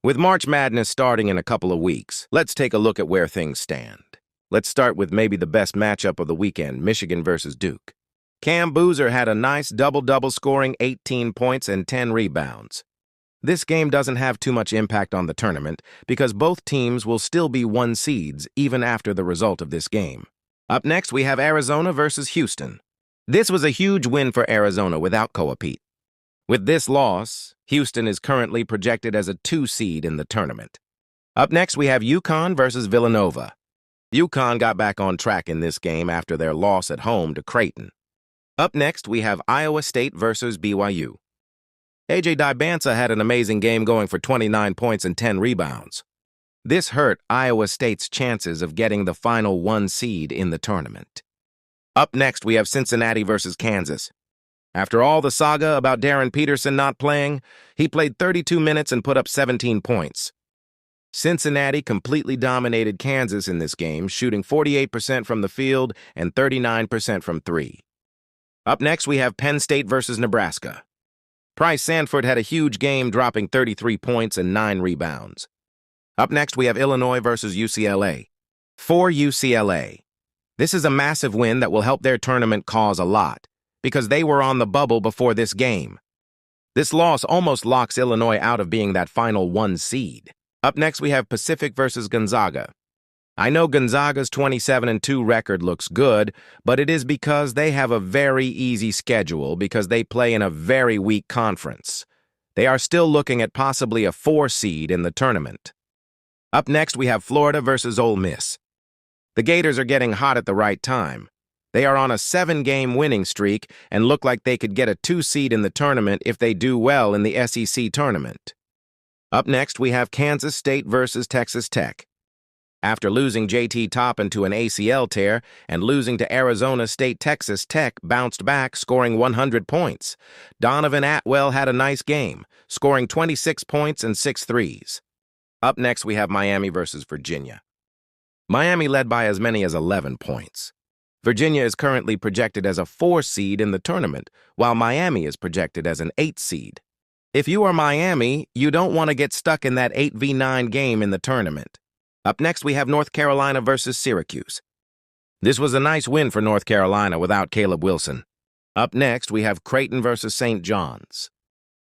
With March Madness starting in a couple of weeks, let's take a look at where things stand. Let's start with maybe the best matchup of the weekend, Michigan versus Duke. Cam Boozer had a nice double-double scoring 18 points and 10 rebounds. This game doesn't have too much impact on the tournament because both teams will still be 1 seeds even after the result of this game. Up next, we have Arizona versus Houston. This was a huge win for Arizona without Coapete. With this loss, Houston is currently projected as a 2 seed in the tournament. Up next, we have UConn versus Villanova. UConn got back on track in this game after their loss at home to Creighton. Up next, we have Iowa State versus BYU. A.J. Dibansa had an amazing game going for 29 points and 10 rebounds. This hurt Iowa State's chances of getting the final 1 seed in the tournament. Up next, we have Cincinnati versus Kansas. After all the saga about Darren Peterson not playing, he played 32 minutes and put up 17 points. Cincinnati completely dominated Kansas in this game, shooting 48% from the field and 39% from 3. Up next, we have Penn State versus Nebraska. Price Sanford had a huge game, dropping 33 points and 9 rebounds. Up next, we have Illinois versus UCLA. For UCLA, this is a massive win that will help their tournament cause a lot, because they were on the bubble before this game. This loss almost locks Illinois out of being that final 1 seed. Up next, we have Pacific versus Gonzaga. I know Gonzaga's 27-2 record looks good, but it is because they have a very easy schedule because they play in a very weak conference. They are still looking at possibly a 4 seed in the tournament. Up next, we have Florida versus Ole Miss. The Gators are getting hot at the right time. They are on a 7-game winning streak and look like they could get a 2 seed in the tournament if they do well in the SEC tournament. Up next, we have Kansas State versus Texas Tech. After losing J.T. Toppin to an ACL tear and losing to Arizona State, Texas Tech bounced back, scoring 100 points. Donovan Atwell had a nice game, scoring 26 points and 6 threes. Up next, we have Miami versus Virginia. Miami led by as many as 11 points. Virginia is currently projected as a 4 seed in the tournament, while Miami is projected as an 8 seed. If you are Miami, you don't want to get stuck in that 8v9 game in the tournament. Up next, we have North Carolina versus Syracuse. This was a nice win for North Carolina without Caleb Wilson. Up next, we have Creighton versus St. John's.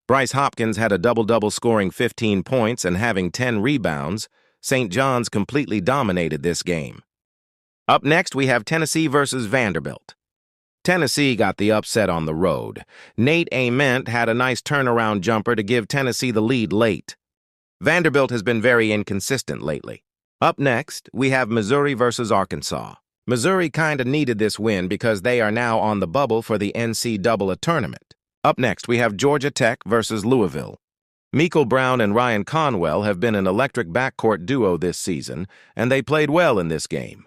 Bryce Hopkins had a double-double, scoring 15 points and having 10 rebounds. St. John's completely dominated this game. Up next, we have Tennessee versus Vanderbilt. Tennessee got the upset on the road. Nate Ament had a nice turnaround jumper to give Tennessee the lead late. Vanderbilt has been very inconsistent lately. Up next, we have Missouri versus Arkansas. Missouri kinda needed this win because they are now on the bubble for the NCAA tournament. Up next, we have Georgia Tech versus Louisville. Michael Brown and Ryan Conwell have been an electric backcourt duo this season, and they played well in this game.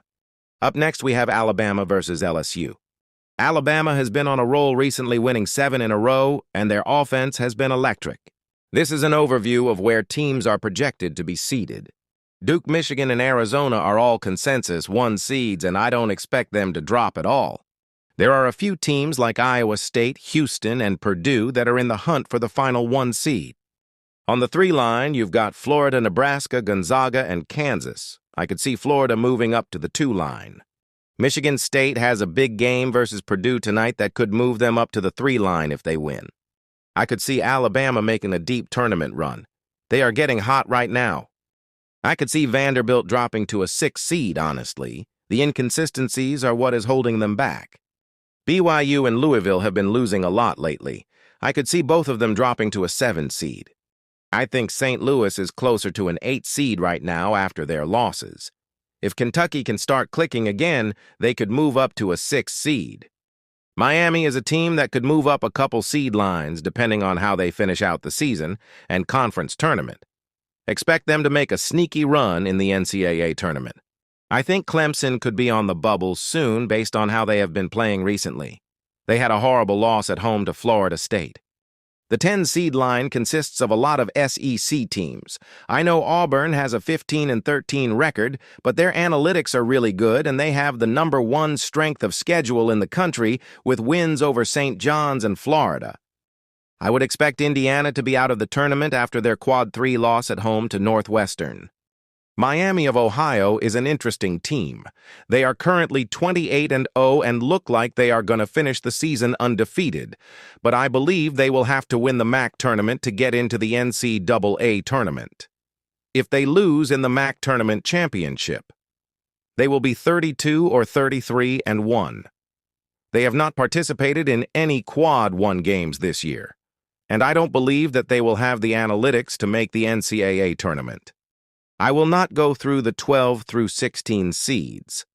Up next, we have Alabama versus LSU. Alabama has been on a roll recently, winning 7 in a row, and their offense has been electric. This is an overview of where teams are projected to be seeded. Duke, Michigan, and Arizona are all consensus 1 seeds, and I don't expect them to drop at all. There are a few teams like Iowa State, Houston, and Purdue that are in the hunt for the final 1 seed. On the 3 line, you've got Florida, Nebraska, Gonzaga, and Kansas. I could see Florida moving up to the 2 line. Michigan State has a big game versus Purdue tonight that could move them up to the 3 line if they win. I could see Alabama making a deep tournament run. They are getting hot right now. I could see Vanderbilt dropping to a 6 seed, honestly. The inconsistencies are what is holding them back. BYU and Louisville have been losing a lot lately. I could see both of them dropping to a 7 seed. I think St. Louis is closer to an 8 seed right now after their losses. If Kentucky can start clicking again, they could move up to a 6 seed. Miami is a team that could move up a couple seed lines depending on how they finish out the season and conference tournament. Expect them to make a sneaky run in the NCAA tournament. I think Clemson could be on the bubble soon based on how they have been playing recently. They had a horrible loss at home to Florida State. The 10 seed line consists of a lot of SEC teams. I know Auburn has a 15-13 record, but their analytics are really good and they have the #1 strength of schedule in the country with wins over St. John's and Florida. I would expect Indiana to be out of the tournament after their Quad 3 loss at home to Northwestern. Miami of Ohio is an interesting team. They are currently 28-0 and look like they are going to finish the season undefeated, but I believe they will have to win the MAC tournament to get into the NCAA tournament. If they lose in the MAC tournament championship, they will be 32 or 33-1. They have not participated in any Quad 1 games this year, and I don't believe that they will have the analytics to make the NCAA tournament. I will not go through the 12 through 16 seeds.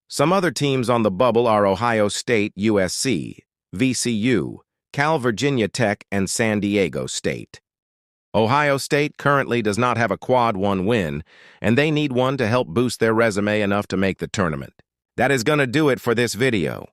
Some other teams on the bubble are Ohio State, USC, VCU, Cal Virginia Tech, and San Diego State. Ohio State currently does not have a Quad 1 win, and they need one to help boost their resume enough to make the tournament. That is going to do it for this video.